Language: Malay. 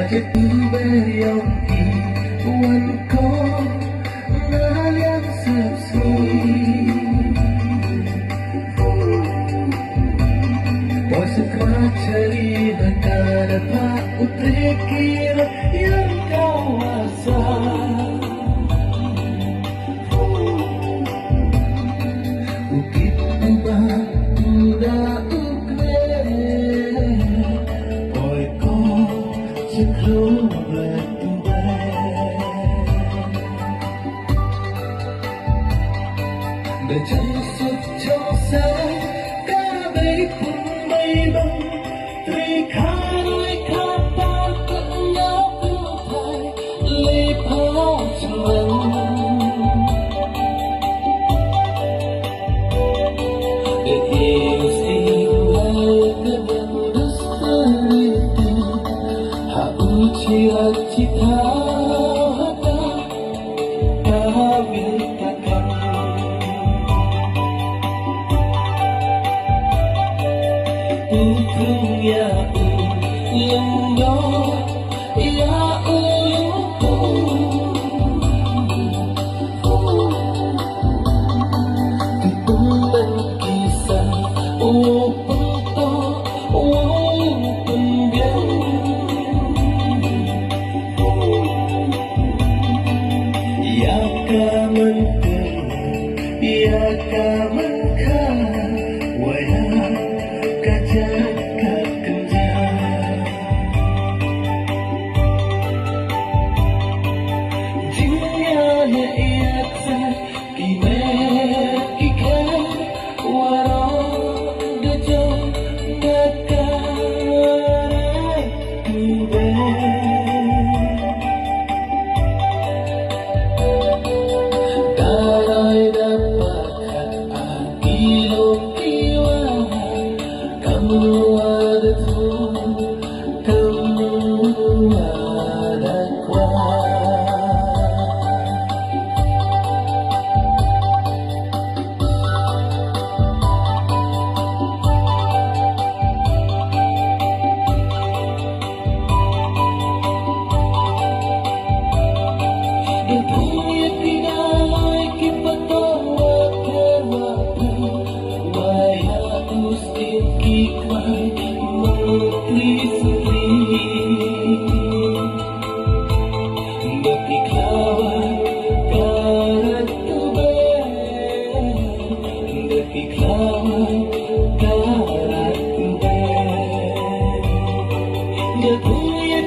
beri yang iwan ko na yang sepsui Wasik macari negara pak utri kira yang kawasan Bukit ubah udah ukle Oi ko seklum Để chân suốt trong sáng cả đây cùng mây bông tuy khá đôi khá ta cận nhau cứ phải lê pháo trong lòng để yêu xin lời cái đêm đất sân hạ uchi acita Ya yang do ya Tumbang kisah pento pembiang Ya kaman ya kaman ka waya kajak Dia punya